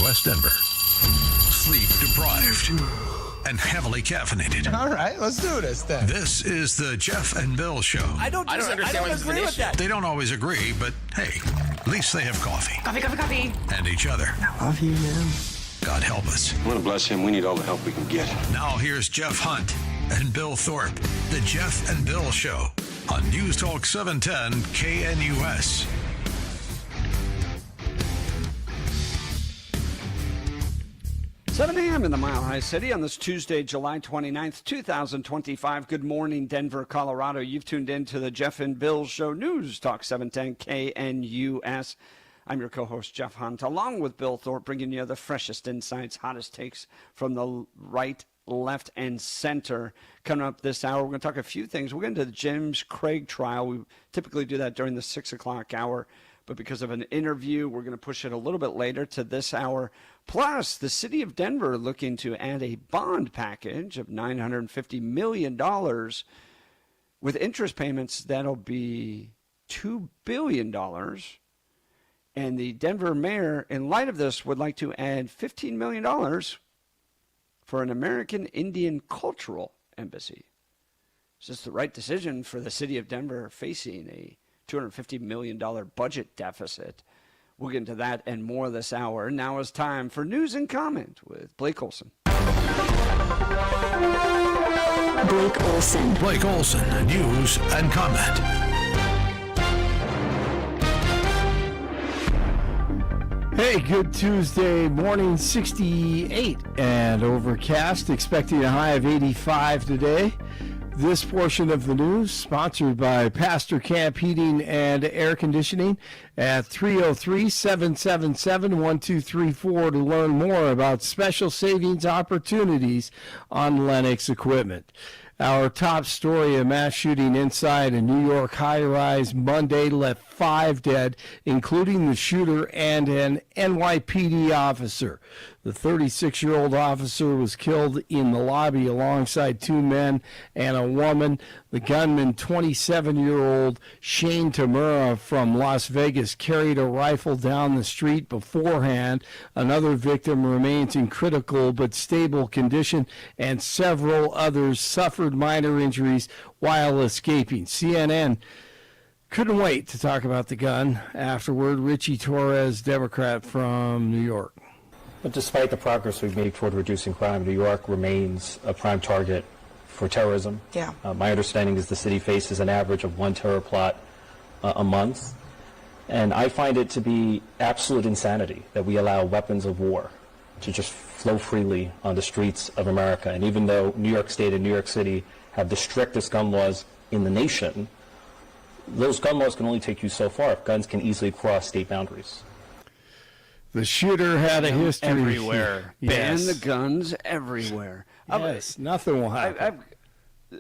West Denver. Sleep deprived and heavily caffeinated. All right, let's do this then. This is the Jeff and Bill Show. I don't agree with that. They don't always agree, but hey, at least they have coffee. Coffee. And each other. I love you, man. God help us. I want to bless him. We need all the help we can get. Now here's Jeff Hunt and Bill Thorpe. The Jeff and Bill Show on News Talk 710 KNUS. Seven a.m. in the Mile High City on this Tuesday, July 29th, 2025. Good morning, Denver, Colorado. You've tuned in to the Jeff and Bill Show, News Talk 710 KNUS. I'm your co-host, Jeff Hunt, along with Bill Thorpe, bringing you the freshest insights, hottest takes from the right, left, and center. Coming up this hour, we're going to talk a few things. We're going to the James Craig trial. We typically do that during the 6 o'clock hour, but because of an interview, we're going to push it a little bit later to this hour. Plus, the city of Denver looking to add a bond package of $950 million with interest payments that'll be $2 billion. And the Denver mayor, in light of this, would like to add $15 million for an American Indian cultural embassy. Is this the right decision for the city of Denver facing a $250 million budget deficit? We'll get into that and more this hour. Now is time for News and Comment with Blake Olson. Blake Olson, News and Comment. Hey, good Tuesday morning, 68 and overcast, expecting a high of 85 today. This portion of the news sponsored by Pastor Camp Heating and Air Conditioning at 303-777-1234 to learn more about special savings opportunities on Lennox equipment. Our top story, a mass shooting inside a New York high-rise Monday left 5 dead, including the shooter and an NYPD officer. The 36-year-old officer was killed in the lobby alongside 2 men and a woman. The gunman, 27-year-old Shane Tamura from Las Vegas, carried a rifle down the street beforehand. Another victim remains in critical but stable condition, and several others suffered minor injuries while escaping. CNN couldn't wait to talk about the gun afterward. Richie Torres, Democrat from New York. But despite the progress we've made toward reducing crime, New York remains a prime target for terrorism. Yeah. My understanding is the city faces an average of 1 terror plot a month. And I find it to be absolute insanity that we allow weapons of war to just flow freely on the streets of America. And even though New York State and New York City have the strictest gun laws in the nation, those gun laws can only take you so far. Guns can easily cross state boundaries. The shooter had a history. Everywhere. Yes. Ban the guns everywhere. Yes, nothing will happen.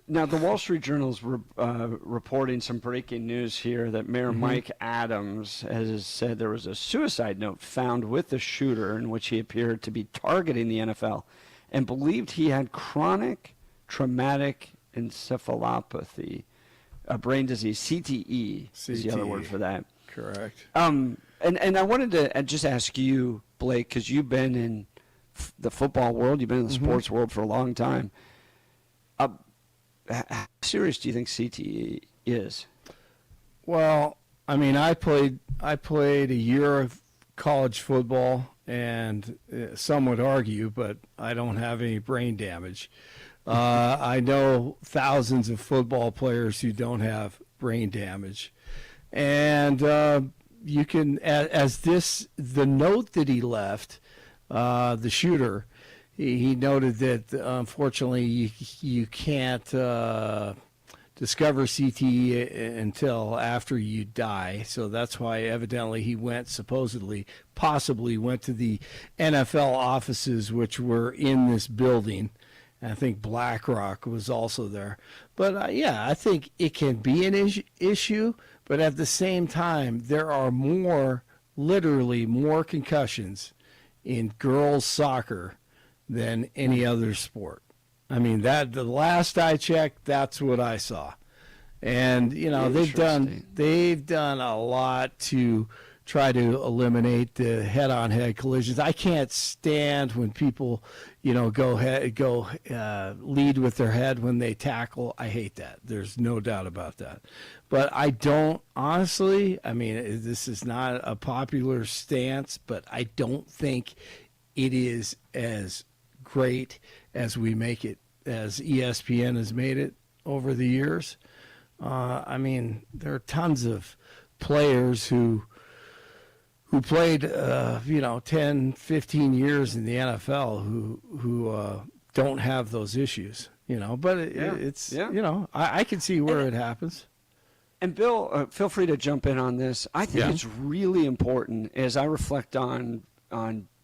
Now, the Wall Street Journal's reporting some breaking news here that Mayor Mike Adams has said there was a suicide note found with the shooter in which he appeared to be targeting the NFL and believed he had chronic traumatic encephalopathy, a brain disease, CTE is the other word for that. Correct. And I wanted to just ask you, Blake, because you've been in the football world, you've been in the sports world for a long time. How serious do you think CTE is? Well, I mean, I played a year of college football, and some would argue, but I don't have any brain damage. I know thousands of football players who don't have brain damage, and you can, the note that he left, the shooter, he noted that unfortunately you can't discover CTE until after you die. So that's why evidently he possibly went to the NFL offices, which were in this building. And I think BlackRock was also there. But yeah, I think it can be an issue, but at the same time, there are literally more concussions in girls soccer than any other sport. I mean, the last I checked, that's what I saw. And, you know, they've done a lot to try to eliminate the head-on-head collisions. I can't stand when people, go lead with their head when they tackle. I hate that. There's no doubt about that. But I don't, honestly, I mean, this is not a popular stance, but I don't think it is as great as we make it, as ESPN has made it over the years. I mean, there are tons of players who played 10, 15 years in the NFL who don't have those issues, but it's I can see where it happens. And Bill, feel free to jump in on this. I think it's really important as I reflect on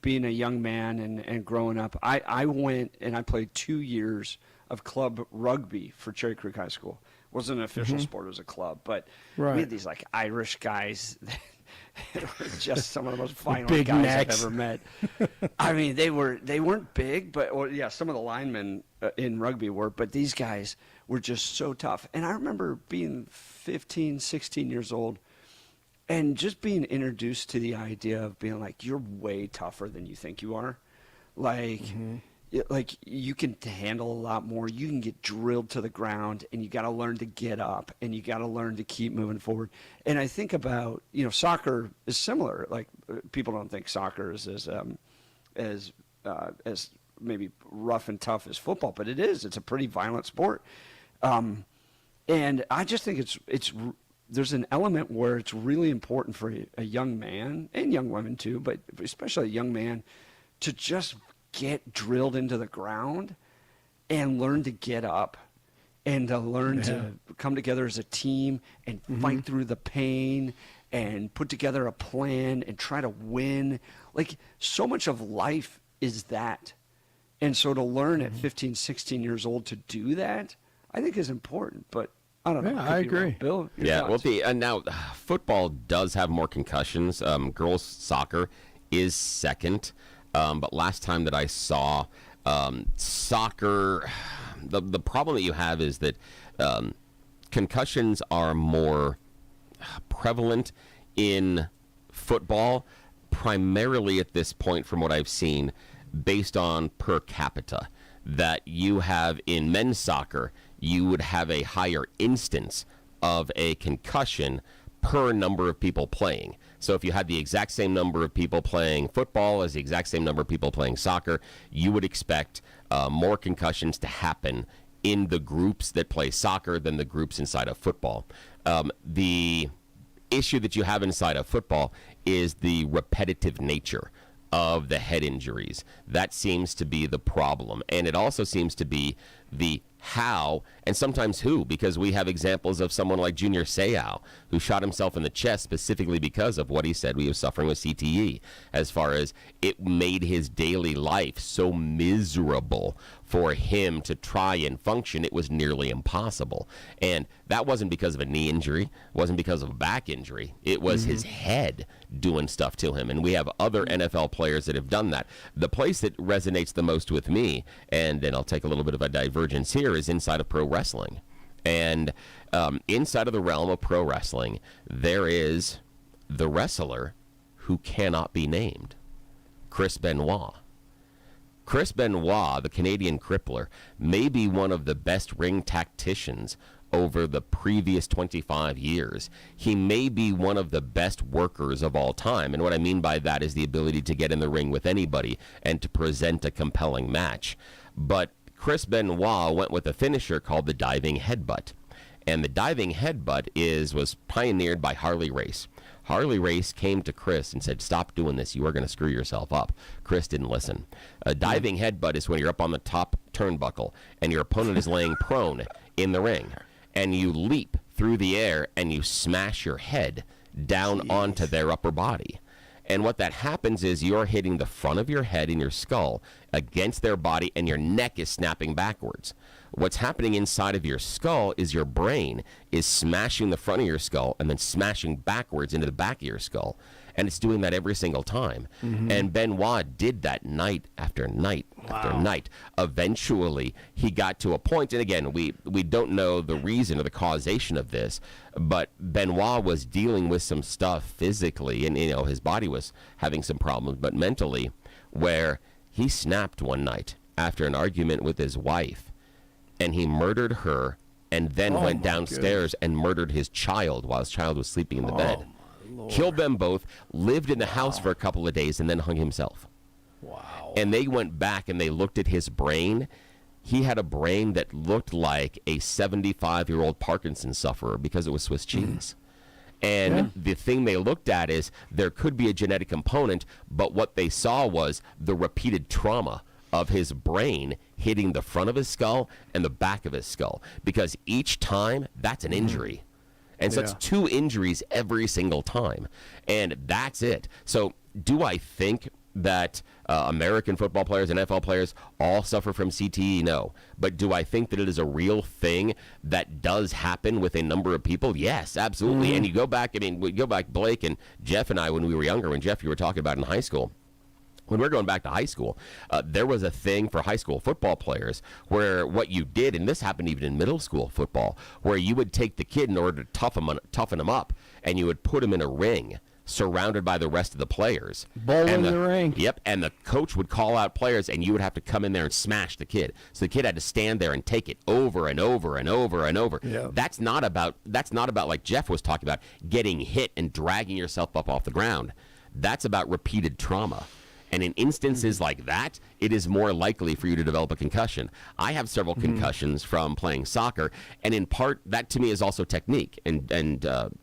being a young man and growing up. I went and I played 2 years of club rugby for Cherry Creek High School. It wasn't an official sport, it was a club, but we had these like Irish guys that were just some of the most violent big guys necks. I've ever met. I mean, they weren't big, but some of the linemen in rugby were, but these guys were just so tough. And I remember being 15, 16 years old and just being introduced to the idea of being like, you're way tougher than you think you are. Like, like you can handle a lot more. You can get drilled to the ground, and you got to learn to get up, and you got to learn to keep moving forward. And I think about, soccer is similar. Like people don't think soccer is as maybe rough and tough as football, but it is. It's a pretty violent sport. And I just think there's an element where it's really important for a young man, and young women too, but especially a young man, to just get drilled into the ground and learn to get up and to learn to come together as a team and fight through the pain and put together a plan and try to win. Like, so much of life is that. And so to learn at 15, 16 years old to do that, I think is important. But I don't know. Yeah, I agree. Bill, thoughts? Now football does have more concussions. Girls soccer is second. But last time that I saw soccer, the problem that you have is that concussions are more prevalent in football, primarily at this point from what I've seen, based on per capita. That you have in men's soccer, you would have a higher instance of a concussion per number of people playing. So if you had the exact same number of people playing football as the exact same number of people playing soccer, you would expect more concussions to happen in the groups that play soccer than the groups inside of football. The issue that you have inside of football is the repetitive nature of the head injuries. That seems to be the problem. And it also seems to be the how and sometimes who, because we have examples of someone like Junior Seau who shot himself in the chest specifically because of what he said he was suffering with CTE, as far as it made his daily life so miserable for him to try and function. It was nearly impossible. And that wasn't because of a knee injury, wasn't because of a back injury. It was his head doing stuff to him. And we have other NFL players that have done that. The place that resonates the most with me, and then I'll take a little bit of a divergence here, is inside of pro wrestling. And inside of the realm of pro wrestling, there is the wrestler who cannot be named, Chris Benoit. Chris Benoit, the Canadian crippler, may be one of the best ring tacticians over the previous 25 years. He may be one of the best workers of all time. And what I mean by that is the ability to get in the ring with anybody and to present a compelling match. But Chris Benoit went with a finisher called the diving headbutt. And the diving headbutt was pioneered by Harley Race. Harley Race came to Chris and said, "Stop doing this. You are going to screw yourself up." Chris didn't listen. A diving headbutt is when you're up on the top turnbuckle and your opponent is laying prone in the ring, and you leap through the air and you smash your head down onto their upper body. And what that happens is you're hitting the front of your head and your skull against their body, and your neck is snapping backwards. What's happening inside of your skull is your brain is smashing the front of your skull and then smashing backwards into the back of your skull. and it's doing that every single time. And Benoit did that night after night after night. Eventually, he got to a point, and again, we don't know the reason or the causation of this, but Benoit was dealing with some stuff physically, and his body was having some problems, but mentally, where he snapped one night after an argument with his wife, and he murdered her, and then went downstairs and murdered his child while his child was sleeping in the bed. Killed them both, lived in the house for a couple of days, and then hung himself. Wow. And they went back and they looked at his brain. He had a brain that looked like a 75-year-old Parkinson's sufferer because it was Swiss cheese. And the thing they looked at is there could be a genetic component, but what they saw was the repeated trauma of his brain hitting the front of his skull and the back of his skull, because each time that's an injury. And so it's 2 injuries every single time. And that's it. So do I think that American football players, NFL players, all suffer from CTE? No. But do I think that it is a real thing that does happen with a number of people? Yes, absolutely. And you go back, Blake and Jeff and I, when we were younger, when Jeff, you were talking about in high school, when we're going back to high school, there was a thing for high school football players where what you did, and this happened even in middle school football, where you would take the kid in order to toughen him up, and you would put him in a ring surrounded by the rest of the players. In the ring. Yep, and the coach would call out players, and you would have to come in there and smash the kid. So the kid had to stand there and take it over and over and over and over. Yep. That's not about like Jeff was talking about, getting hit and dragging yourself up off the ground. That's about repeated trauma. And in instances like that, it is more likely for you to develop a concussion. I have several concussions from playing soccer, and in part, that to me is also technique. And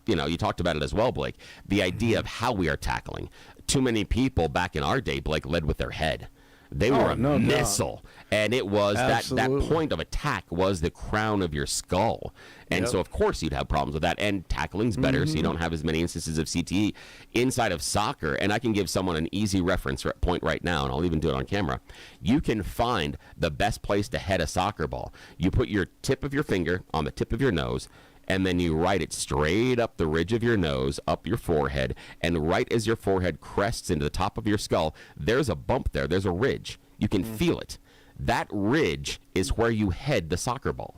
you talked about it as well, Blake. The idea of how we are tackling. Too many people back in our day, Blake, led with their head. They were a missile, and it was that point of attack was the crown of your skull. And so, of course, you'd have problems with that. And tackling's better, so you don't have as many instances of CTE inside of soccer. And I can give someone an easy reference point right now, and I'll even do it on camera. You can find the best place to head a soccer ball. You put your tip of your finger on the tip of your nose, and then you ride it straight up the ridge of your nose, up your forehead, and right as your forehead crests into the top of your skull, there's a bump there. There's a ridge. You can feel it. That ridge is where you head the soccer ball.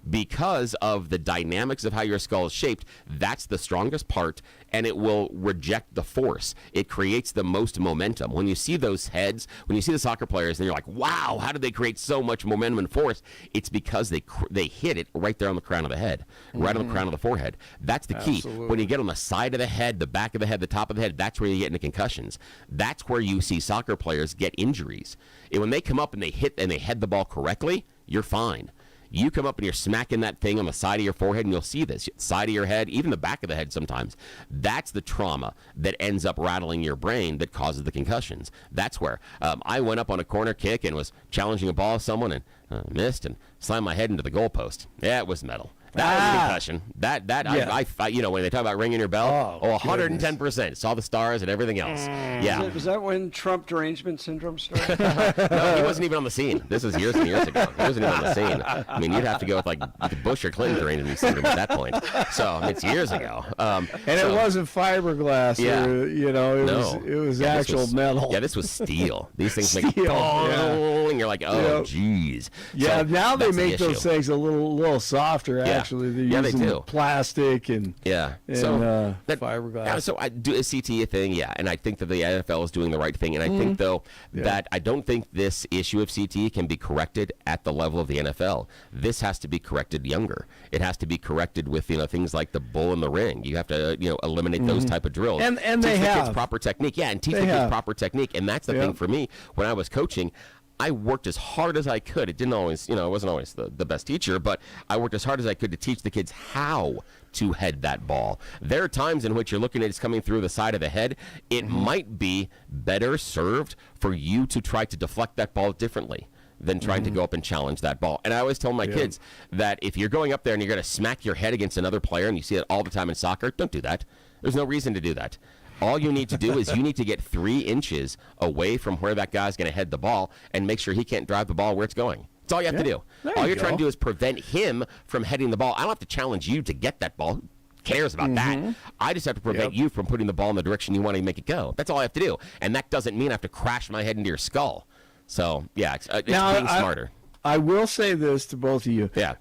Because of the dynamics of how your skull is shaped, that's the strongest part, and it will reject the force. It creates the most momentum. When you see those heads, when you see the soccer players, and you're like, wow, how did they create so much momentum and force? It's because they hit it right there on the crown of the head, right on the crown of the forehead. That's the key. Absolutely. When you get on the side of the head, the back of the head, the top of the head, that's where you get into concussions. That's where you see soccer players get injuries. And when they come up and they hit and they head the ball correctly, you're fine. You come up and you're smacking that thing on the side of your forehead, and you'll see this, side of your head, even the back of the head sometimes. That's the trauma that ends up rattling your brain that causes the concussions. That's where I went up on a corner kick and was challenging a ball with someone and missed and slammed my head into the goalpost. Yeah, it was metal. That was a concussion. I when they talk about ringing your bell, 110%. Saw the stars and everything else. Yeah. Was that when Trump derangement syndrome started? No, he wasn't even on the scene. This was years and years ago. He wasn't even on the scene. I mean, you'd have to go with like Bush or Clinton derangement syndrome at that point. So it's years ago. It wasn't fiberglass. Yeah. It was actual metal. Yeah, this was steel. These things make and you're like, oh, geez. Yeah, so now they make those things a little softer. Actually, they're using they do. Plastic and fiberglass. Yeah, so I do a CTE thing, and I think that the NFL is doing the right thing, and I think though that I don't think this issue of CTE can be corrected at the level of the NFL. This has to be corrected younger. It has to be corrected with things like the bull in the ring. You have to eliminate those type of drills and teach they the have kids proper technique. Yeah, and teach the kids proper technique, and that's the thing for me when I was coaching. I worked as hard as I could. It didn't always, I wasn't always the best teacher, but I worked as hard as I could to teach the kids how to head that ball. There are times in which you're looking at it's coming through the side of the head. It might be better served for you to try to deflect that ball differently than trying to go up and challenge that ball. And I always tell my kids that if you're going up there and you're going to smack your head against another player, and you see it all the time in soccer, don't do that. There's no reason to do that. All you need to do is you need to get 3 inches away from where that guy's going to head the ball and make sure he can't drive the ball where it's going. That's all you have to do. All you're trying to do is prevent him from heading the ball. I don't have to challenge you to get that ball. cares about that. I just have to prevent you from putting the ball in the direction you want to make it go. That's all I have to do. And that doesn't mean I have to crash my head into your skull. So, yeah, it's being smarter. I will say this to both of you. Yeah.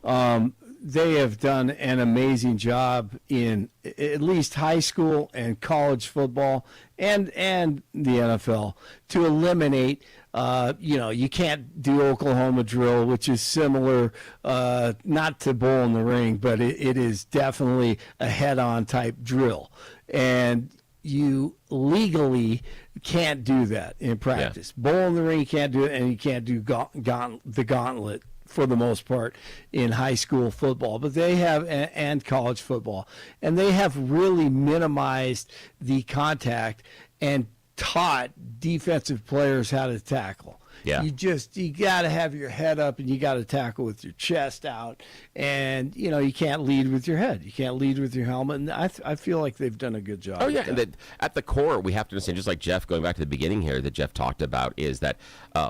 They have done an amazing job in at least high school and college football and the NFL to eliminate, you can't do Oklahoma drill, which is similar, not to Bull in the Ring, but it is definitely a head-on type drill. And you legally can't do that in practice. Bull in the Ring, you can't do it, and you can't do the gauntlet for the most part in high school football, but they have, and college football, and they have really minimized the contact and taught defensive players how to tackle. Yeah. You got to have your head up and you got to tackle with your chest out, and you can't lead with your head. You can't lead with your helmet, and I feel like they've done a good job. Oh, yeah, and that at the core, we have to understand, just like Jeff, going back to the beginning here, that Jeff talked about, is that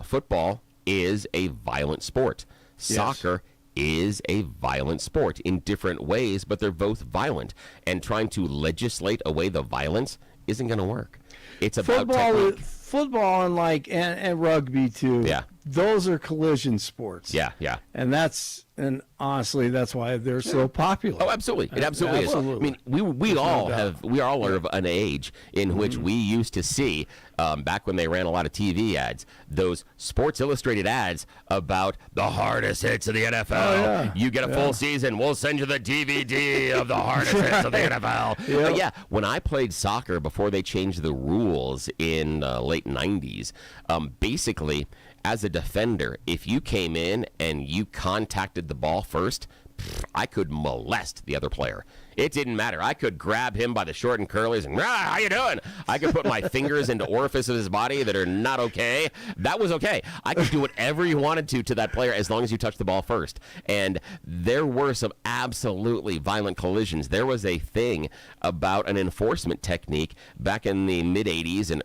football is a violent sport. Soccer is a violent sport in different ways, but they're both violent. And trying to legislate away the violence isn't going to work. It's about technique. Football and rugby too. Yeah. Those are collision sports. Yeah. And honestly, that's why they're so popular. Oh, absolutely. It absolutely is. I mean, we all are of an age in which we used to see, back when they ran a lot of TV ads, those Sports Illustrated ads about the hardest hits of the NFL. Oh, yeah. You get a full season, we'll send you the DVD of the hardest hits of the NFL. Yeah, when I played soccer before they changed the rules in late 90s, basically, as a defender, if you came in and you contacted the ball first, I could molest the other player. It didn't matter. I could grab him by the short and curlies and, how you doing? I could put my fingers into orifices of his body that are not okay. That was okay. I could do whatever you wanted to that player as long as you touched the ball first. And there were some absolutely violent collisions. There was a thing about an enforcement technique back in the mid-'80s and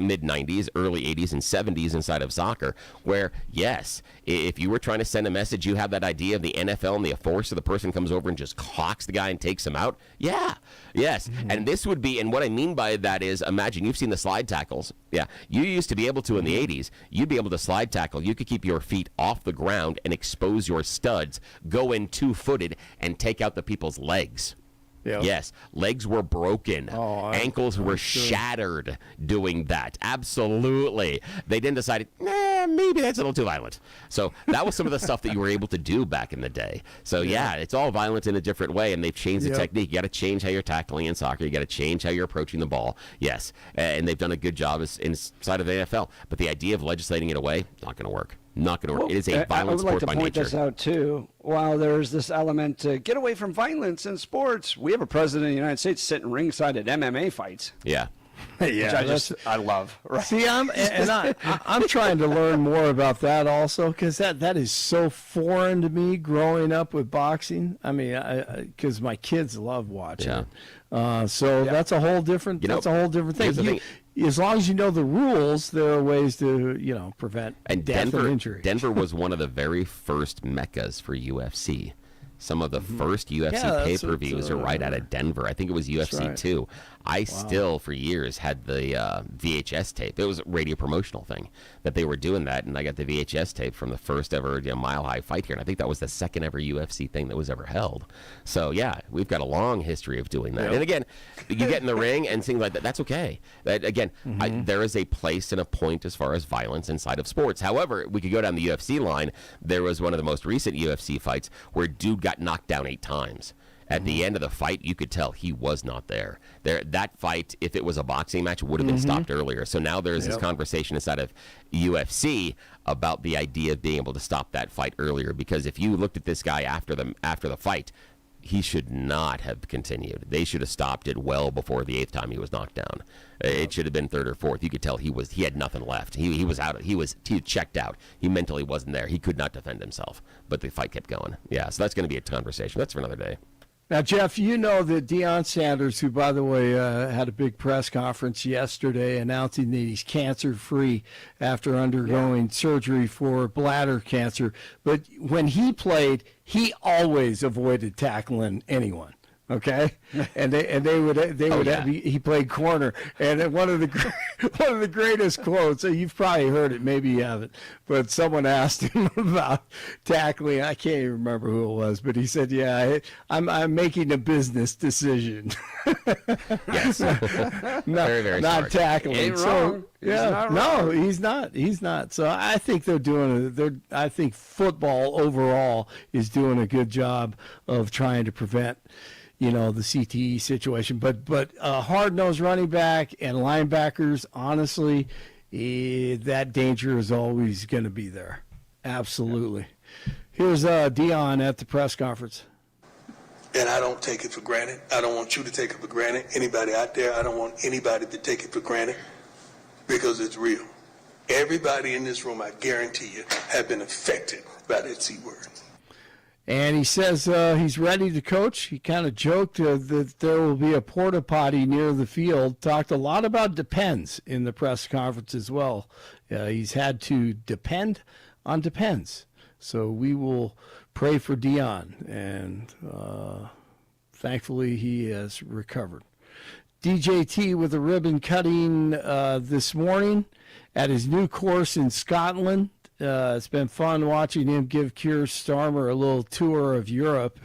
mid-'90s, early 80s and 70s inside of soccer where, yes, if you were trying to send a message, you have that idea of the NFL and the force of the person comes over and just clocks the guy and takes him out. Yeah. Yes. And this would be, and what I mean by that is, imagine you've seen the slide tackles. Yeah. You used to be able to in the 80s. You'd be able to slide tackle. You could keep your feet off the ground and expose your studs, go in 2-footed, and take out the people's legs. Yep. Yes, legs were broken. Ankles were shattered doing that. Absolutely. They then decided, maybe that's a little too violent. So that was some of the stuff that you were able to do back in the day. So, yeah, it's all violent in a different way, and they've changed the technique. You got to change how you're tackling in soccer. You got to change how you're approaching the ball. Yes, and they've done a good job inside of the NFL. But the idea of legislating it away, not going to work. Not going to work. It is a violent sport by nature. I would like to point this out, too. While there's this element to get away from violence in sports, we have a president of the United States sitting ringside at MMA fights. Yeah. Which I love. Right? See, I'm trying to learn more about that also, because that is so foreign to me growing up with boxing. I mean, because my kids love watching it. That's a whole different. That's a whole different thing. As long as you know the rules, there are ways to prevent death and injury. Denver was one of the very first meccas for UFC. Some of the first UFC pay-per-views are right out of Denver. I think it was UFC 2. I still, for years, had the VHS tape. It was a radio promotional thing that they were doing that, and I got the VHS tape from the first ever Mile High fight here, and I think that was the second ever UFC thing that was ever held. So, yeah, we've got a long history of doing that. Yep. And again, you get in the ring and things like that, that's okay. There is a place and a point as far as violence inside of sports. However, we could go down the UFC line. There was one of the most recent UFC fights where dude got knocked down 8 times. At the end of the fight, you could tell he was not there. That fight, if it was a boxing match, would have been stopped earlier. So now there's this conversation inside of UFC about the idea of being able to stop that fight earlier. Because if you looked at this guy after the fight, he should not have continued. They should have stopped it well before the 8th time he was knocked down. It should have been 3rd or 4th. You could tell he had nothing left. He was out. He checked out. He mentally wasn't there. He could not defend himself. But the fight kept going. Yeah, so that's going to be a conversation. That's for another day. Now, Jeff, you know that Deion Sanders, who, by the way, had a big press conference yesterday announcing that he's cancer-free after undergoing surgery for bladder cancer. But when he played, he always avoided tackling anyone. Okay, and they would he played corner, and one of the greatest quotes. You've probably heard it, maybe you haven't, but someone asked him about tackling. I can't even remember who it was, but he said, "Yeah, I'm making a business decision." Yes, very not smart. tackling. Ain't wrong. He's not no, wrong. he's not. He's not. So I think I think football overall is doing a good job of trying to prevent, the CTE situation. But hard-nosed running back and linebackers, honestly, that danger is always going to be there. Absolutely. Here's Dion at the press conference. And I don't take it for granted. I don't want you to take it for granted. Anybody out there, I don't want anybody to take it for granted because it's real. Everybody in this room, I guarantee you, have been affected by that C word. And he says he's ready to coach. He kind of joked that there will be a porta potty near the field. Talked a lot about depends in the press conference as well. He's had to depend on depends. So we will pray for Dion, and thankfully he has recovered. DJT with a ribbon cutting this morning at his new course in Scotland. It's been fun watching him give Keir Starmer a little tour of Europe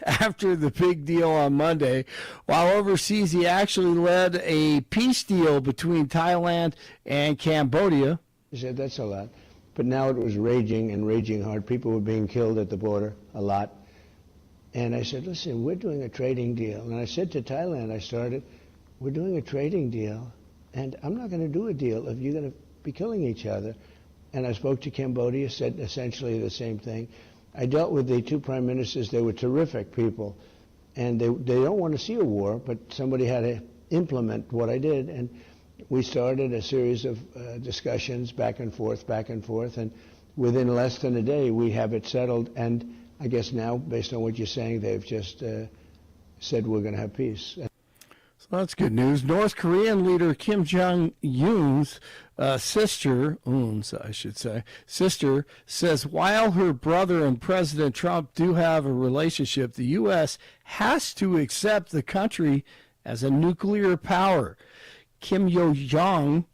after the big deal on Monday. While overseas, he actually led a peace deal between Thailand and Cambodia. He said, that's a lot. But now it was raging and raging hard. People were being killed at the border a lot. And I said, listen, we're doing a trading deal. And I said to Thailand, we're doing a trading deal, and I'm not going to do a deal if you're going to be killing each other. And I spoke to Cambodia, said essentially the same thing. I dealt with the two prime ministers. They were terrific people. And they don't want to see a war, but somebody had to implement what I did. And we started a series of discussions back and forth. And within less than a day, we have it settled. And I guess now, based on what you're saying, they've just said we're going to have peace. So that's good news. North Korean leader Kim Jong-un's sister says while her brother and President Trump do have a relationship, the U.S. has to accept the country as a nuclear power. Kim Yo-jong,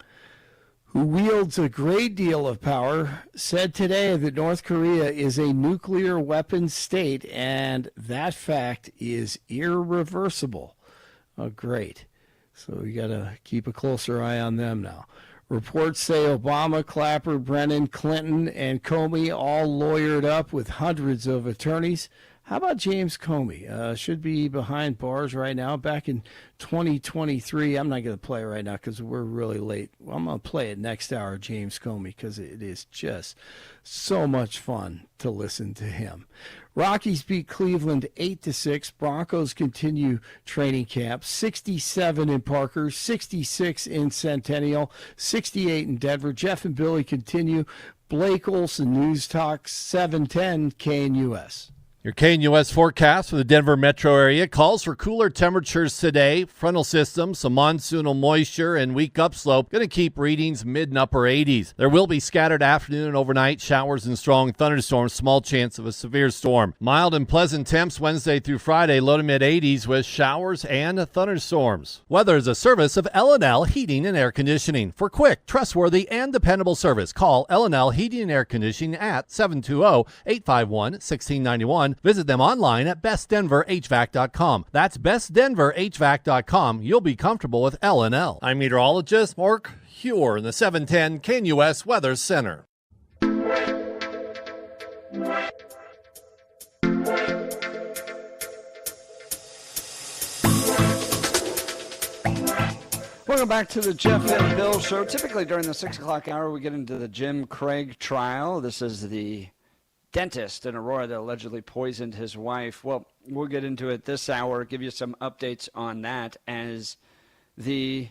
who wields a great deal of power, said today that North Korea is a nuclear weapons state, and that fact is irreversible. Oh, great. So we got to keep a closer eye on them now. Reports say Obama, Clapper, Brennan, Clinton, and Comey all lawyered up with hundreds of attorneys. How about James Comey? Should be behind bars right now. Back in 2023, I'm not going to play it right now because we're really late. Well, I'm going to play it next hour, James Comey, because it is just so much fun to listen to him. Rockies beat Cleveland 8-6. Broncos continue training camp. 67 in Parker, 66 in Centennial, 68 in Denver. Jeff and Billy continue. Blake Olson, News Talk 710 KNUS. Your KNUS forecast for the Denver metro area calls for cooler temperatures today. Frontal system, some monsoonal moisture, and weak upslope going to keep readings mid and upper 80s. There will be scattered afternoon and overnight showers and strong thunderstorms, small chance of a severe storm. Mild and pleasant temps Wednesday through Friday, low to mid 80s with showers and thunderstorms. Weather is a service of L&L Heating and Air Conditioning. For quick, trustworthy, and dependable service, call L&L Heating and Air Conditioning at 720-851-1691. Visit them online at bestdenverhvac.com. That's bestdenverhvac.com. You'll be comfortable with L&L. I'm meteorologist Mark Huer in the 710 KNUS Weather Center. Welcome back to the Jeff and Bill Show. Typically during the 6 o'clock hour, we get into the Jim Craig trial. This is the dentist in Aurora that allegedly poisoned his wife. Well, we'll get into it this hour, give you some updates on that as the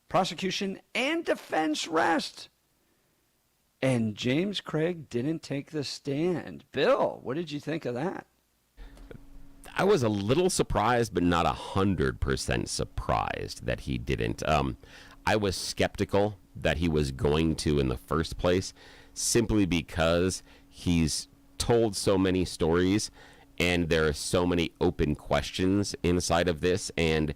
prosecution and defense rest. And James Craig didn't take the stand. Bill, what did you think of that? I was a little surprised, but not 100% surprised that he didn't. I was skeptical that he was going to in the first place, simply because he's told so many stories and there are so many open questions inside of this, and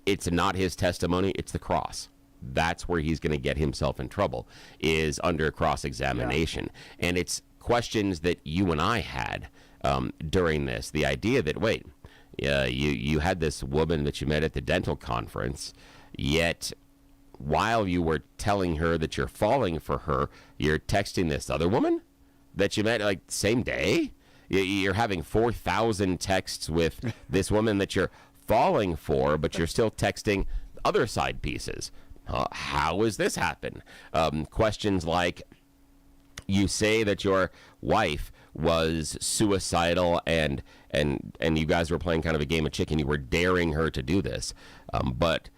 it's not his testimony, it's the cross. That's where he's going to get himself in trouble, is under cross-examination. Yeah. And it's questions that you and I had during this. The idea that, wait, you had this woman that you met at the dental conference, yet while you were telling her that you're falling for her, you're texting this other woman that you met like same day? You're having 4,000 texts with this woman that you're falling for, but you're still texting other side pieces. How has this happen? Questions like, you say that your wife was suicidal and you guys were playing kind of a game of chicken. You were daring her to do this. But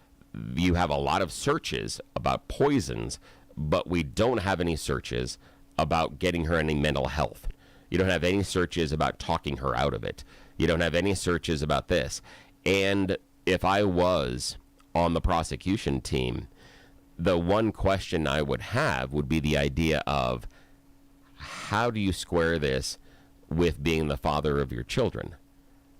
you have a lot of searches about poisons, but we don't have any searches about getting her any mental health. You don't have any searches about talking her out of it. You don't have any searches about this. And if I was on the prosecution team, the one question I would have would be the idea of, how do you square this with being the father of your children?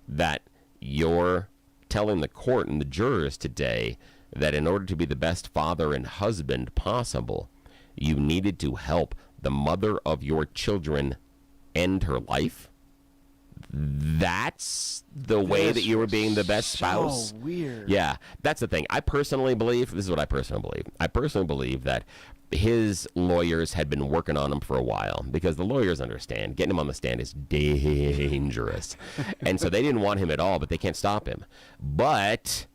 That you're telling the court and the jurors today that in order to be the best father and husband possible, you needed to help the mother of your children end her life? That's the way that you were being the best spouse? So weird. Yeah, that's the thing. I personally believe that his lawyers had been working on him for a while, because the lawyers understand getting him on the stand is dangerous. And so they didn't want him at all, but they can't stop him. But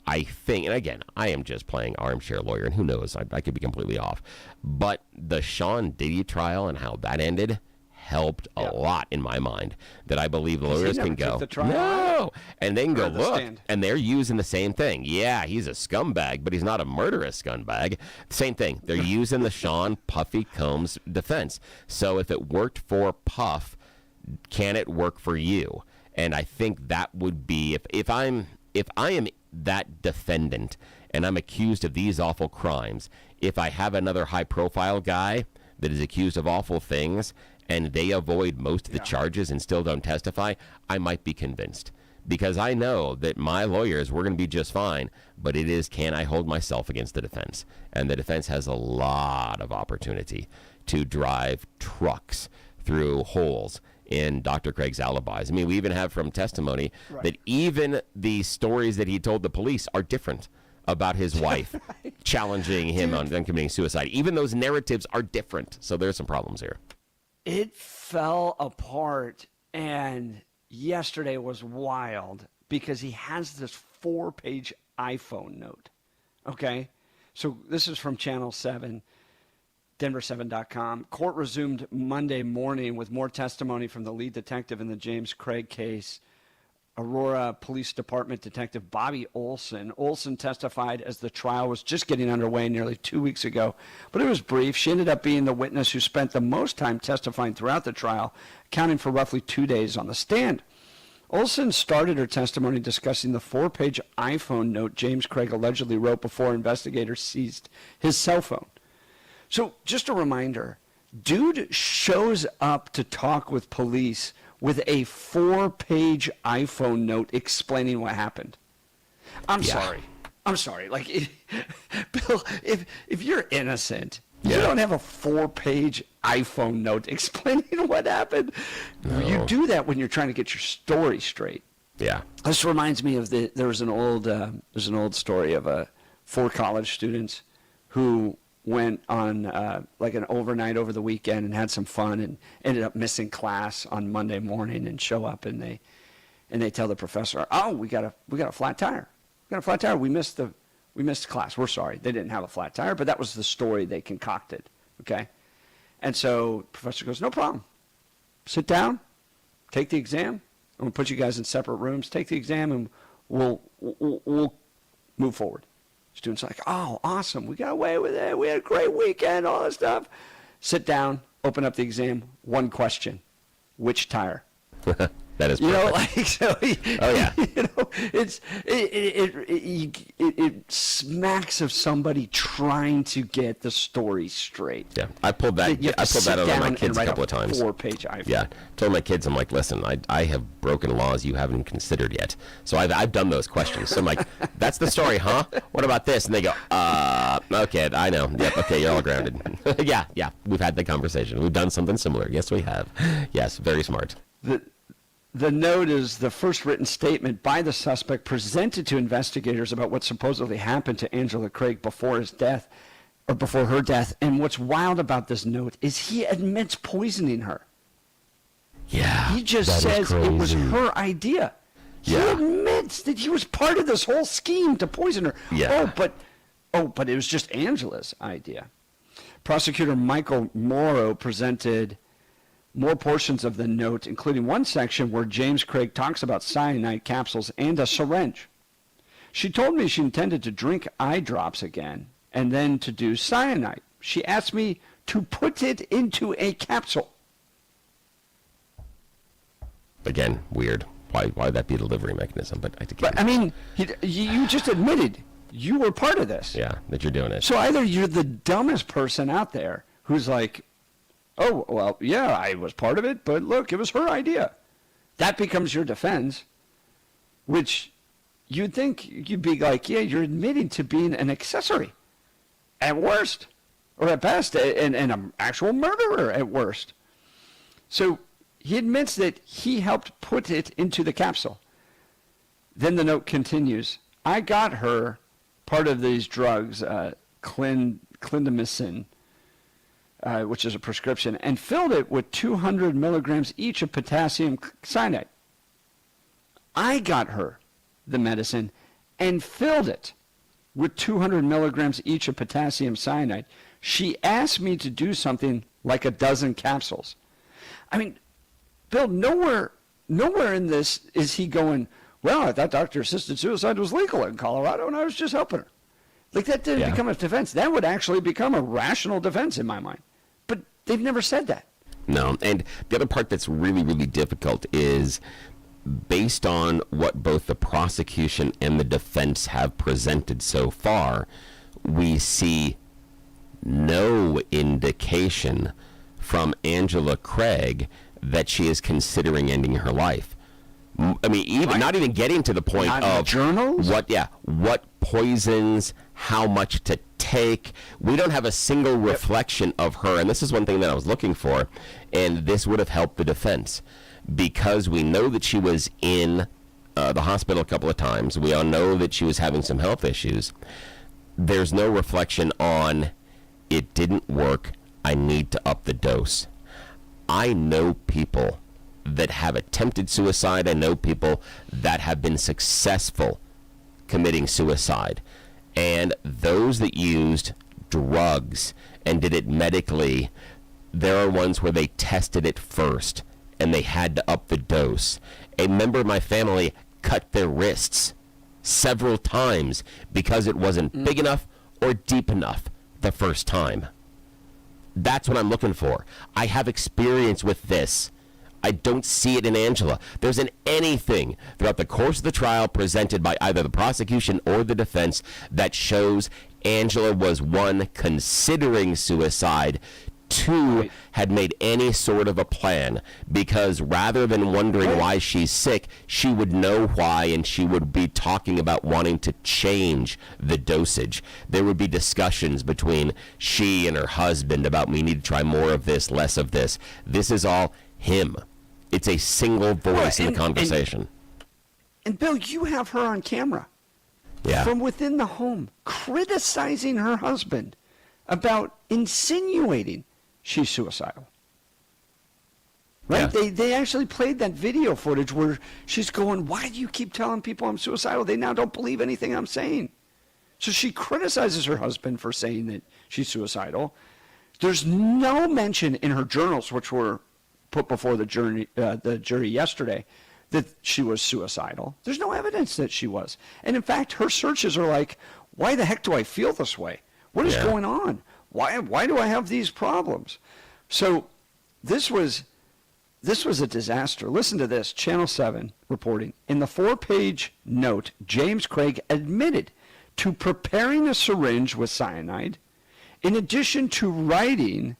I think, and again, I am just playing armchair lawyer, and who knows, I could be completely off. But the Sean Diddy trial and how that ended helped a lot in my mind, that I believe lawyers can go, no, and they can go, look, and they're using the same thing. Yeah, he's a scumbag, but he's not a murderous scumbag. Same thing. They're using the Sean Puffy Combs defense. So if it worked for Puff, can it work for you? And I think that would be, if I am that defendant and I'm accused of these awful crimes, if I have another high-profile guy that is accused of awful things and they avoid most of the charges and still don't testify, I might be convinced. Because I know that my lawyers were going to be just fine, but it is, can I hold myself against the defense? And the defense has a lot of opportunity to drive trucks through holes in Dr. Craig's alibis. I mean, we even have from testimony that even the stories that he told the police are different about his wife challenging him on committing suicide. Even those narratives are different. So there's some problems here. It fell apart, and yesterday was wild because he has this 4-page iPhone note. Okay? So this is from Channel 7, Denver7.com. Court resumed Monday morning with more testimony from the lead detective in the James Craig case, Aurora Police Department Detective Bobby Olson. Olson testified as the trial was just getting underway nearly 2 weeks ago, but it was brief. She ended up being the witness who spent the most time testifying throughout the trial, accounting for roughly 2 days on the stand. Olson started her testimony discussing the 4-page iPhone note James Craig allegedly wrote before investigators seized his cell phone. So just a reminder, dude shows up to talk with police with a 4-page iPhone note explaining what happened. I'm sorry. Like, Bill, if you're innocent, you don't have a 4-page iPhone note explaining what happened. No. You do that when you're trying to get your story straight. Yeah. This reminds me of there's an old story of 4 college students who went on like an overnight over the weekend and had some fun and ended up missing class on Monday morning and show up and they tell the professor, "Oh, we got a flat tire. We got a flat tire. We missed class. We're sorry." They didn't have a flat tire, but that was the story they concocted. Okay, and so the professor goes, "No problem. Sit down, take the exam. I'm gonna put you guys in separate rooms. Take the exam, and we'll move forward." Students are like, "Oh, awesome. We got away with it. We had a great weekend, all that stuff." Sit down, open up the exam. One question. Which tire? That is perfect. Oh yeah. It smacks of somebody trying to get the story straight. Yeah, I pulled that. I pulled that out on my kids a couple of times. 4-page iPhone. Yeah, told my kids, I'm like, listen, I have broken laws you haven't considered yet. So I've done those questions. So I'm like, that's the story, huh? What about this? And they go, okay, I know. Yep, okay, you're all grounded. yeah, we've had the conversation. We've done something similar. Yes, we have. Yes, very smart. The note is the first written statement by the suspect presented to investigators about what supposedly happened to Angela Craig before his death, or before her death. And what's wild about this note is he admits poisoning her. Yeah, he just says it was her idea. Yeah. He admits that he was part of this whole scheme to poison her. Yeah. But it was just Angela's idea. Prosecutor Michael Morrow presented more portions of the note, including one section where James Craig talks about cyanide capsules and a syringe. She told me she intended to drink eye drops again and then to do cyanide. She asked me to put it into a capsule. Again, weird. Why would that be a delivery mechanism? But I mean, you just admitted you were part of this. Yeah, that you're doing it. So either you're the dumbest person out there who's like, oh, well, yeah, I was part of it, but look, it was her idea. That becomes your defense, which you'd think you'd be like, yeah, you're admitting to being an accessory at worst, or at best, and an actual murderer at worst. So he admits that he helped put it into the capsule. Then the note continues, I got her part of these drugs, clindamycin, which is a prescription, and filled it with 200 milligrams each of potassium cyanide. I got her the medicine and filled it with 200 milligrams each of potassium cyanide. She asked me to do something like a dozen capsules. I mean, Bill, nowhere in this is he going, well, I thought doctor-assisted suicide was legal in Colorado, and I was just helping her. Like, that didn't become a defense. That would actually become a rational defense in my mind. But they've never said that. No, and the other part that's really, really difficult is based on what both the prosecution and the defense have presented so far, we see no indication from Angela Craig that she is considering ending her life. I mean, not even getting to the point of journals. What poisons, how much to take. We don't have a single reflection of her, and this is one thing that I was looking for, and this would have helped the defense because we know that she was in the hospital a couple of times. We all know that she was having some health issues. There's no reflection on it didn't work. I need to up the dose. I know people that have attempted suicide. I know people that have been successful committing suicide. And those that used drugs and did it medically, there are ones where they tested it first and they had to up the dose. A member of my family cut their wrists several times because it wasn't big enough or deep enough the first time. That's what I'm looking for. I have experience with this. I don't see it in Angela. There isn't anything throughout the course of the trial presented by either the prosecution or the defense that shows Angela was, one, considering suicide, two, had made any sort of a plan, because rather than wondering why she's sick, she would know why, and she would be talking about wanting to change the dosage. There would be discussions between she and her husband about, we need to try more of this, less of this. This is all him. It's a single voice in the conversation. And Bill, you have her on camera from within the home criticizing her husband about insinuating she's suicidal. Right? Yeah. They actually played that video footage where she's going, why do you keep telling people I'm suicidal? They now don't believe anything I'm saying. So she criticizes her husband for saying that she's suicidal. There's no mention in her journals, which were put before the jury yesterday, that she was suicidal. There's no evidence that she was. And in fact, her searches are like, why the heck do I feel this way? What is going on? Why do I have these problems? So this was this was a disaster. Listen to this. Channel 7 reporting. In the 4-page note, James Craig admitted to preparing a syringe with cyanide, in addition to writing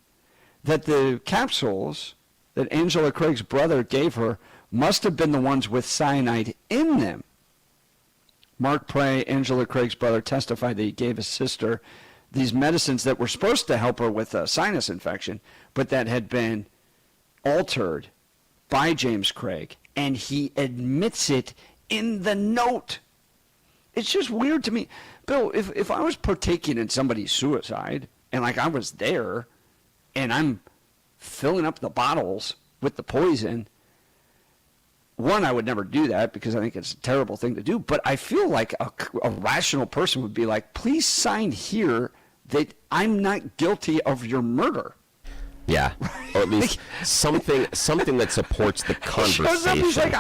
that the capsules that Angela Craig's brother gave her must have been the ones with cyanide in them. Mark Prey, Angela Craig's brother, testified that he gave his sister these medicines that were supposed to help her with a sinus infection, but that had been altered by James Craig, and he admits it in the note. It's just weird to me. Bill, if I was partaking in somebody's suicide, and like I was there, and I'm filling up the bottles with the poison, one, I would never do that because I think it's a terrible thing to do, but I feel like a rational person would be like, please sign here that I'm not guilty of your murder. Yeah, or at least something that supports the conversation. He shows up, he's like,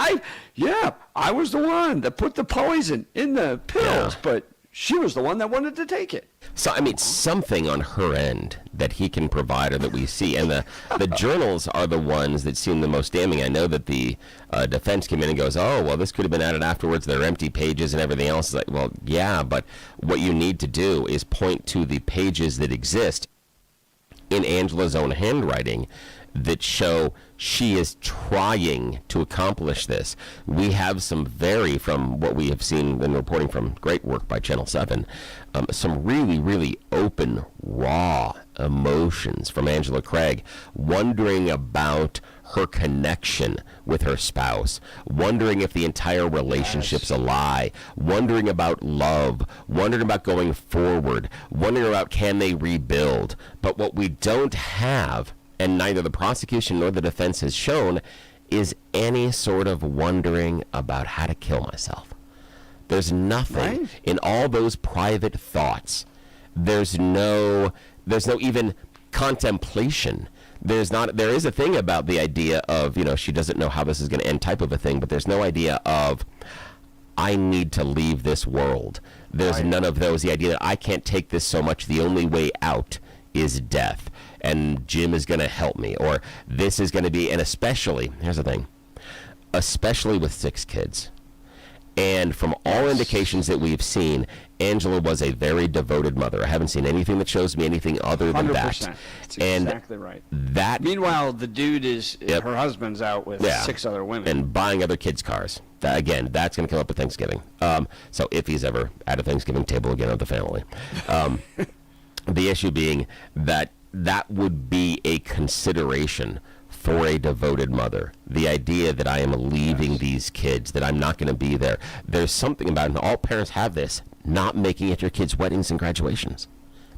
I was the one that put the poison in the pills, but she was the one that wanted to take it. So, I mean, something on her end that he can provide or that we see. And the journals are the ones that seem the most damning. I know that the defense came in and goes, oh, well, this could have been added afterwards. They're empty pages and everything else. It's like, well, yeah, but what you need to do is point to the pages that exist in Angela's own handwriting that show she is trying to accomplish this. We have some from what we have seen in reporting from great work by Channel 7, some really, really open, raw emotions from Angela Craig, wondering about her connection with her spouse, wondering if the entire relationship's a lie, wondering about love, wondering about going forward, wondering about can they rebuild. But what we don't have, and neither the prosecution nor the defense has shown, is any sort of wondering about how to kill myself. There's nothing in all those private thoughts. There's no even contemplation. There is a thing about the idea of, she doesn't know how this is going to end type of a thing, but there's no idea of, I need to leave this world. There's none of those. The idea that I can't take this so much, the only way out is death. And Jim is going to help me, or this is going to be, and especially, here's the thing, especially with 6 kids. And from all indications that we've seen, Angela was a very devoted mother. I haven't seen anything that shows me anything other than 100%. that. That's exactly right. Meanwhile, the dude her husband's out with 6 other women. And buying other kids' cars. Again, that's going to come up at Thanksgiving. So if he's ever at a Thanksgiving table again with the family. The issue being that would be a consideration for a devoted mother. The idea that I am leaving these kids, that I'm not going to be there. There's something about it, and all parents have this, not making it your kids' weddings and graduations.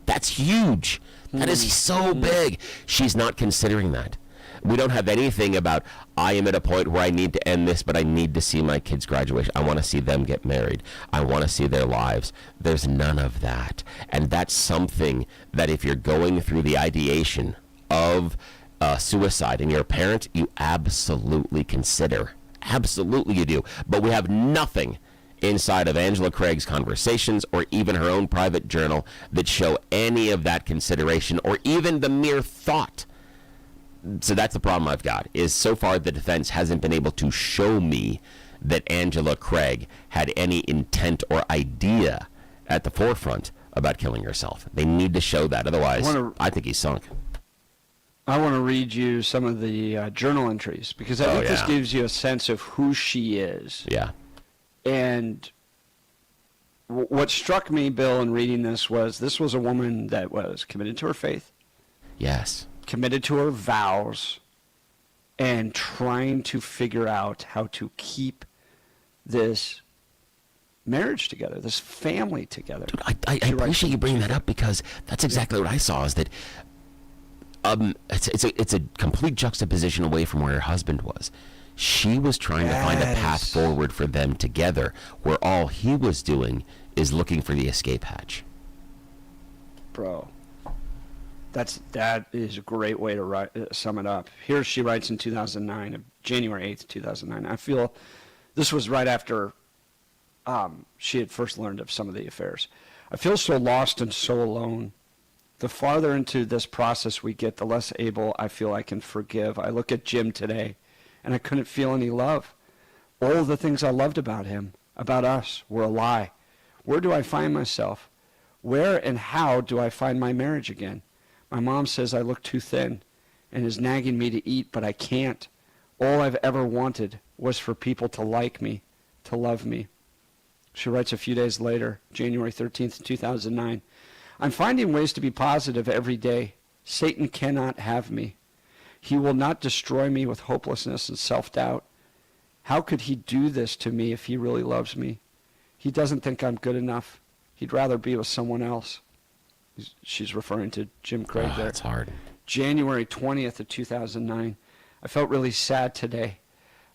That's huge. That is so big. She's not considering that. We don't have anything about, I am at a point where I need to end this, but I need to see my kids' graduation. I want to see them get married. I want to see their lives. There's none of that. And that's something that if you're going through the ideation of suicide and you're a parent, you absolutely consider. Absolutely you do. But we have nothing inside of Angela Craig's conversations or even her own private journal that show any of that consideration or even the mere thought. So that's the problem I've got, is so far the defense hasn't been able to show me that Angela Craig had any intent or idea at the forefront about killing herself. They need to show that. Otherwise, I think he's sunk. I want to read you some of the journal entries because I think this gives you a sense of who she is. Yeah. And what struck me, Bill, in reading this was a woman that was committed to her faith. Yes. Committed to her vows and trying to figure out how to keep this marriage together, this family together. Dude, I appreciate you bringing that up because that's exactly what I saw, is that it's a complete juxtaposition away from where her husband was. She was trying to find a path forward for them together, where all he was doing is looking for the escape hatch. Bro. That is a great way to sum it up. Here she writes in 2009, January 8th, 2009. I feel this was right after she had first learned of some of the affairs. I feel so lost and so alone. The farther into this process we get, the less able I feel I can forgive. I look at Jim today, and I couldn't feel any love. All of the things I loved about him, about us, were a lie. Where do I find myself? Where and how do I find my marriage again? My mom says I look too thin and is nagging me to eat, but I can't. All I've ever wanted was for people to like me, to love me. She writes a few days later, January 13th, 2009. I'm finding ways to be positive every day. Satan cannot have me. He will not destroy me with hopelessness and self-doubt. How could he do this to me if he really loves me? He doesn't think I'm good enough. He'd rather be with someone else. She's referring to Jim Craig there. That's hard. January 20th of 2009. I felt really sad today.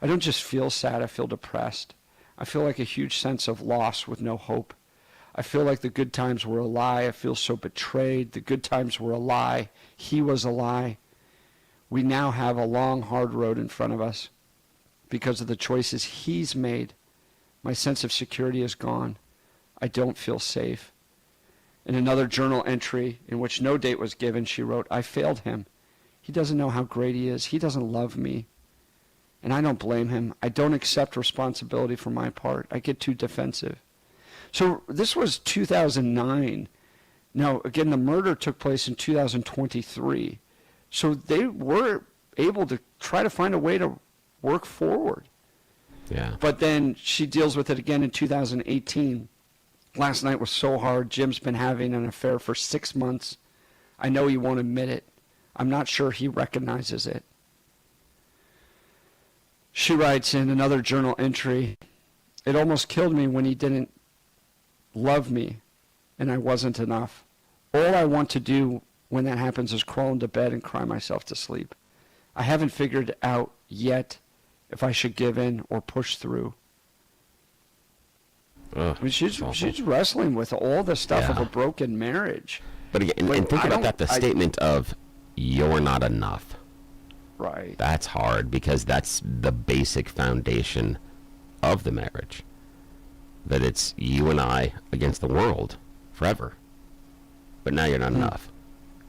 I don't just feel sad, I feel depressed. I feel like a huge sense of loss with no hope. I feel like the good times were a lie. I feel so betrayed. The good times were a lie. He was a lie. We now have a long, hard road in front of us because of the choices he's made. My sense of security is gone. I don't feel safe. In another journal entry in which no date was given, she wrote, I failed him. He doesn't know how great he is. He doesn't love me. And I don't blame him. I don't accept responsibility for my part. I get too defensive. So this was 2009. Now, again, the murder took place in 2023. So they were able to try to find a way to work forward. Yeah. But then she deals with it again in 2018. Last night was so hard. Jim's been having an affair for 6 months. I know he won't admit it. I'm not sure he recognizes it. She writes in another journal entry, it almost killed me when he didn't love me and I wasn't enough. All I want to do when that happens is crawl into bed and cry myself to sleep. I haven't figured out yet if I should give in or push through. I mean, she's wrestling with all the stuff of a broken marriage. But again, and think about that, the statement of, you're not enough. Right. That's hard because that's the basic foundation of the marriage. That it's you and I against the world forever. But now you're not enough.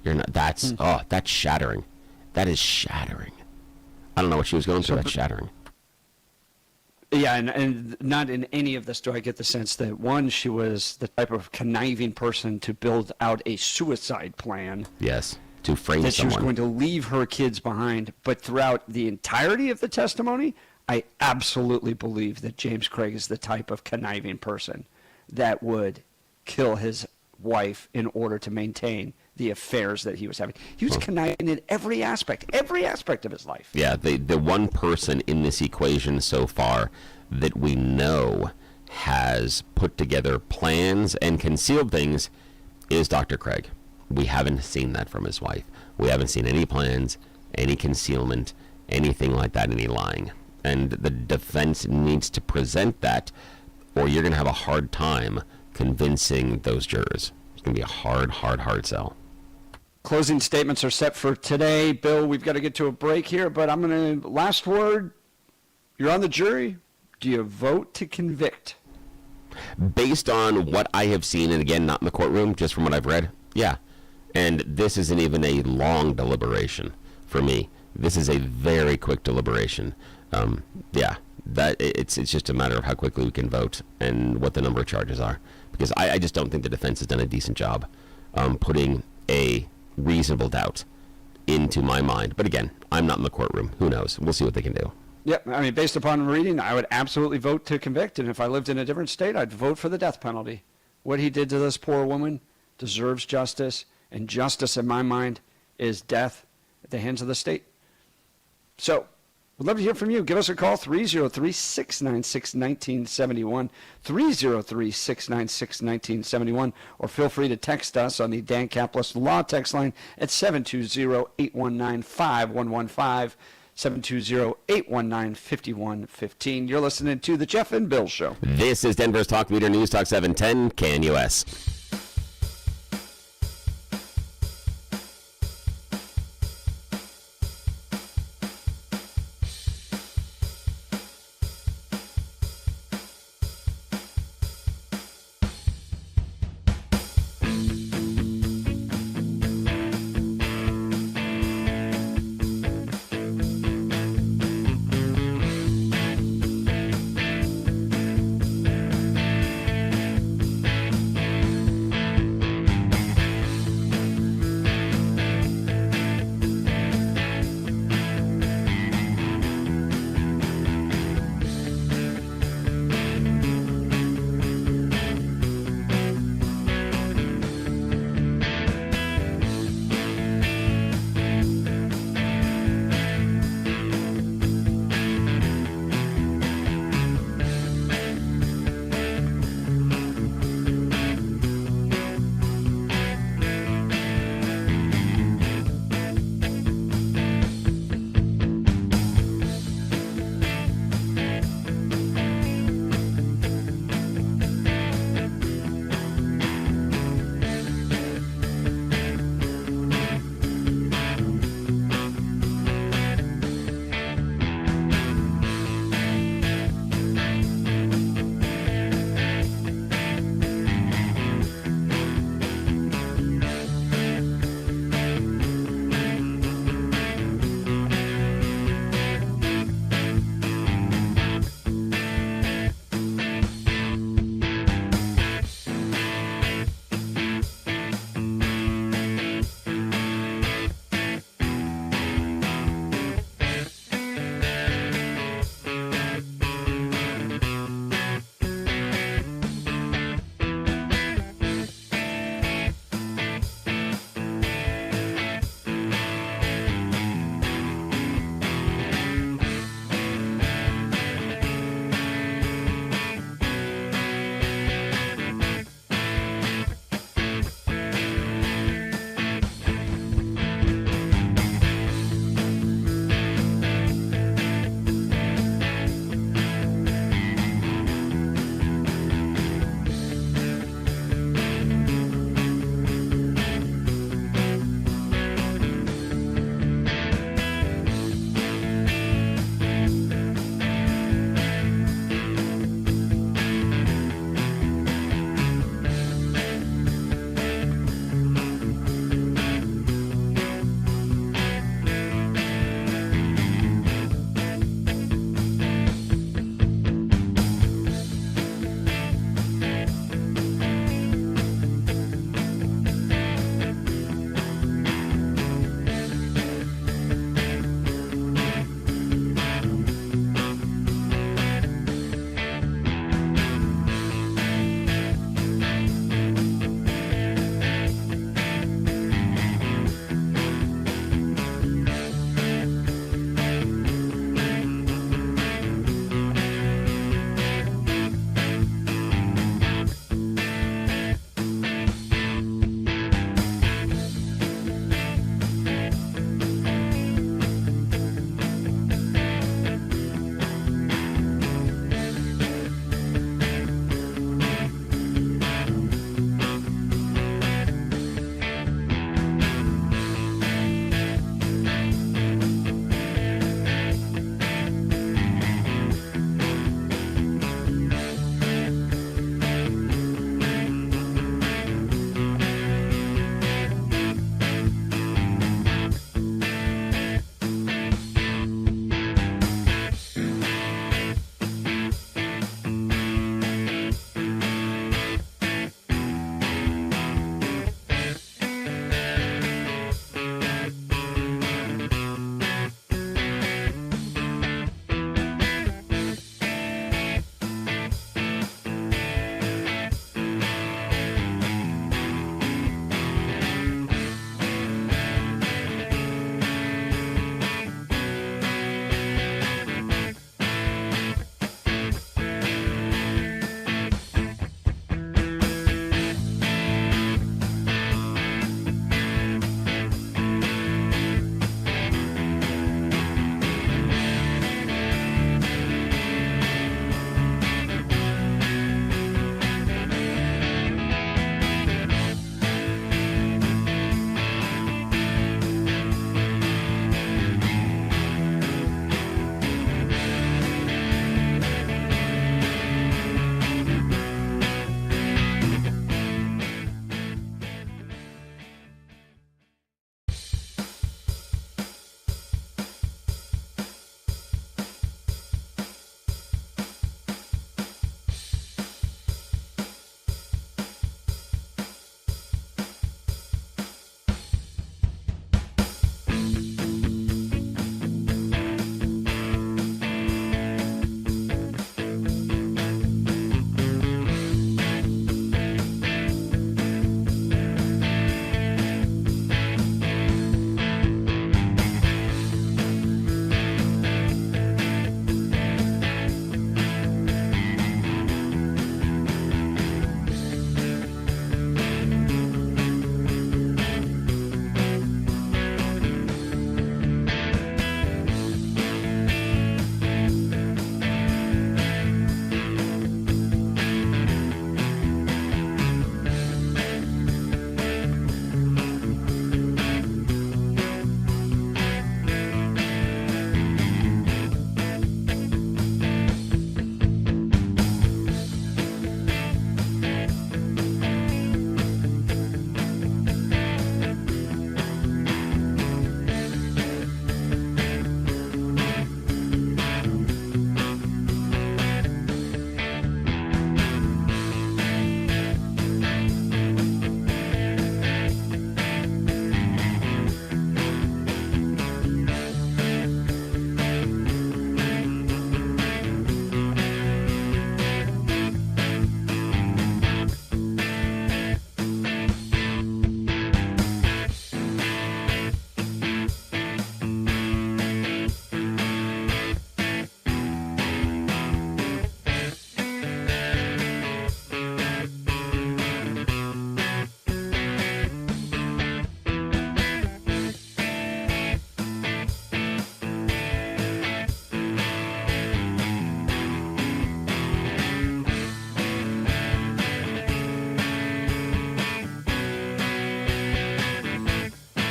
You're not. That's that's shattering. That is shattering. I don't know what she was going through. That's shattering. Yeah, and not in any of this do I get the sense that, one, she was the type of conniving person to build out a suicide plan. Yes, to frame that someone. She was going to leave her kids behind. But throughout the entirety of the testimony, I absolutely believe that James Craig is the type of conniving person that would kill his wife in order to maintain the affairs that he was having. He was conniving in every aspect of his life. Yeah, the one person in this equation so far that we know has put together plans and concealed things is Dr. Craig. We haven't seen that from his wife. We haven't seen any plans, any concealment, anything like that, any lying. And the defense needs to present that, or you're going to have a hard time convincing those jurors. It's going to be a hard sell. Closing statements are set for today. Bill, we've got to get to a break here, but I'm going to, last word, you're on the jury. Do you vote to convict? Based on what I have seen, and again, not in the courtroom, just from what I've read, yeah. And this isn't even a long deliberation for me. This is a very quick deliberation. Yeah, that it's just a matter of how quickly we can vote and what the number of charges are. Because I just don't think the defense has done a decent job putting a reasonable doubt into my mind. But again, I'm not in the courtroom. Who knows? We'll see what they can do. Yep. I mean, based upon reading, I would absolutely vote to convict. And if I lived in a different state, I'd vote for the death penalty. What he did to this poor woman deserves justice. And justice, in my mind, is death at the hands of the state. So, we'd love to hear from you. Give us a call, 303-696-1971, 303-696-1971, or feel free to text us on the Dan Caplis Law text line at 720-819-5115, 720-819-5115. You're listening to The Jeff and Bill Show. This is Denver's Talk Leader News Talk 710 KNUS.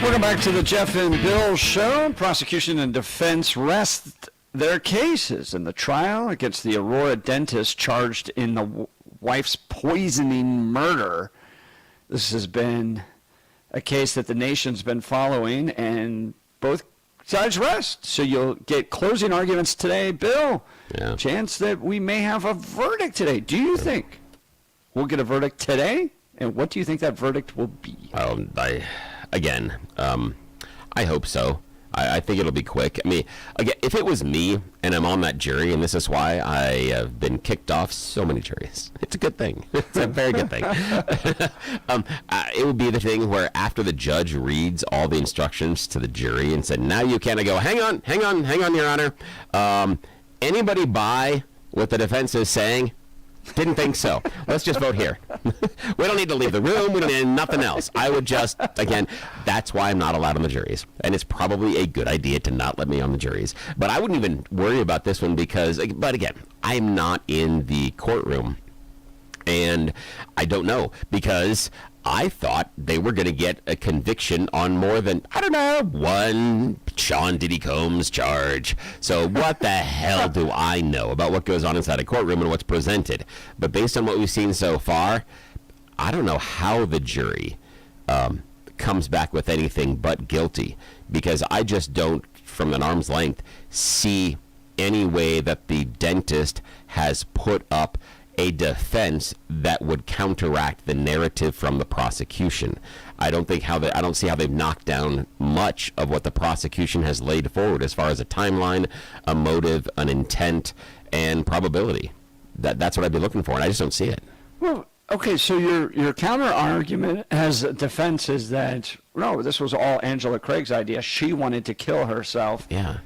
Welcome back to the Jeff and Bill Show. Prosecution and defense rest their cases in the trial against the Aurora dentist charged in the wife's poisoning murder. This has been a case that the nation's been following, and both sides rest. So you'll get closing arguments today. Bill, chance that we may have a verdict today. Do you think we'll get a verdict today? And what do you think that verdict will be? I hope so. I think it'll be quick. I mean, again, if it was me and I'm on that jury, and this is why I have been kicked off so many juries, it's a good thing. It's a very good thing. It would be the thing where after the judge reads all the instructions to the jury and said, now you can, I go, hang on, Your Honor. Anybody buy what the defense is saying? Didn't think so. Let's just vote here. We don't need to leave the room. We don't need nothing else. I would just, again, that's why I'm not allowed on the juries. And it's probably a good idea to not let me on the juries. But I wouldn't even worry about this one because, but again, I'm not in the courtroom. And I don't know because I thought they were going to get a conviction on more than, one Sean Diddy Combs charge. So what the hell do I know about what goes on inside a courtroom and what's presented? But based on what we've seen so far, I don't know how the jury comes back with anything but guilty because I just don't, from an arm's length, see any way that the dentist has put up a defense that would counteract the narrative from the prosecution. I don't see how they've knocked down much of what the prosecution has laid forward as far as a timeline, a motive, an intent, and probability. That's what I'd be looking for, and I just don't see it. Well, okay, so your counter argument as a defense is that, no, this was all Angela Craig's idea. She wanted to kill herself. Yeah.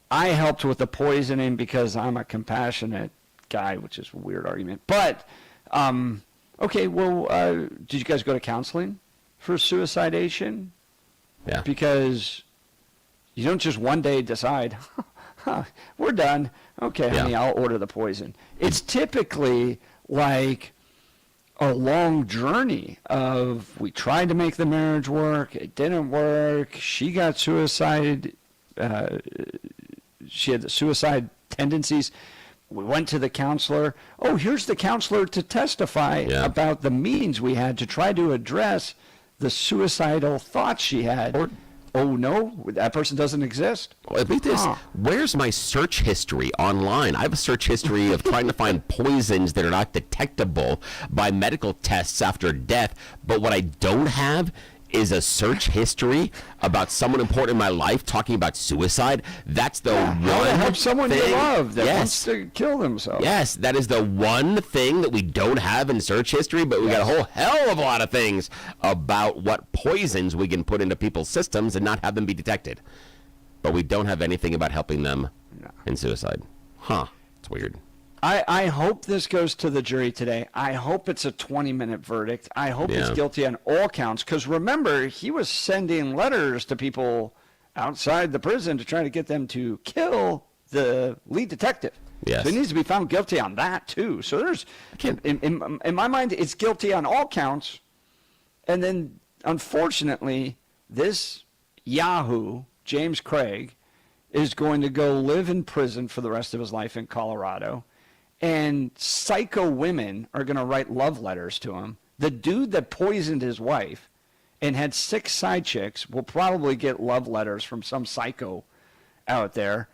I helped with the poisoning because I'm a compassionate guy, which is a weird argument. But, okay, well, did you guys go to counseling for suicidation? Yeah. Because you don't just one day decide, we're done. Okay, honey, I'll order the poison. It's typically like a long journey of we tried to make the marriage work, it didn't work, she got suicide, she had the suicide tendencies. We went to the counselor. Oh, here's the counselor to testify about the means we had to try to address the suicidal thoughts she had. Oh, no, that person doesn't exist? Well, look at this. Where's my search history online? I have a search history of trying to find poisons that are not detectable by medical tests after death. But what I don't have is a search history about someone important in my life talking about suicide. That's the one how to help someone thing. you love that wants to kill themselves. Yes, that is the one thing that we don't have in search history, but we got a whole hell of a lot of things about what poisons we can put into people's systems and not have them be detected. But we don't have anything about helping them in suicide. It's weird. I hope this goes to the jury today. I hope it's a 20-minute verdict. I hope he's guilty on all counts. Because remember, he was sending letters to people outside the prison to try to get them to kill the lead detective. Yes. So he needs to be found guilty on that, too. So there's, in my mind, it's guilty on all counts. And then, unfortunately, this Yahoo, James Craig, is going to go live in prison for the rest of his life in Colorado. And psycho women are going to write love letters to him. The dude that poisoned his wife and had 6 side chicks will probably get love letters from some psycho out there.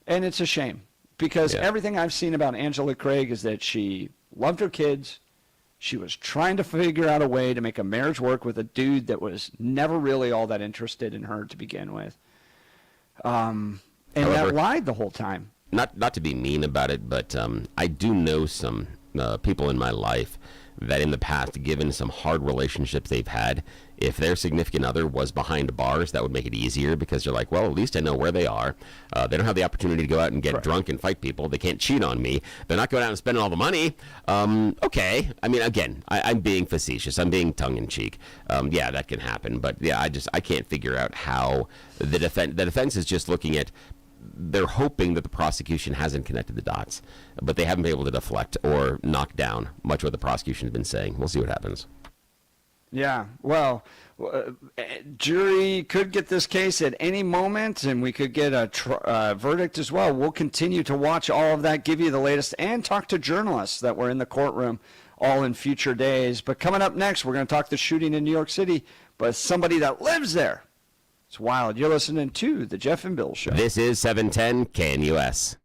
And it's a shame because everything I've seen about Angela Craig is that she loved her kids. She was trying to figure out a way to make a marriage work with a dude that was never really all that interested in her to begin with. And that lied the whole time. Not to be mean about it, but I do know some people in my life that in the past, given some hard relationships they've had, if their significant other was behind bars, that would make it easier because you're like, well, at least I know where they are. They don't have the opportunity to go out and get drunk and fight people. They can't cheat on me. They're not going out and spending all the money. Okay. I mean, again, I'm being facetious. I'm being tongue-in-cheek. That can happen. But, I can't figure out how the defense is just looking at they're hoping that the prosecution hasn't connected the dots, but they haven't been able to deflect or knock down much of what the prosecution has been saying. We'll see what happens. Yeah, well, jury could get this case at any moment, and we could get a verdict as well. We'll continue to watch all of that, give you the latest, and talk to journalists that were in the courtroom all in future days. But coming up next, we're going to talk the shooting in New York City, but somebody that lives there. It's wild. You're listening to The Jeff and Bill Show. This is 710 KNUS.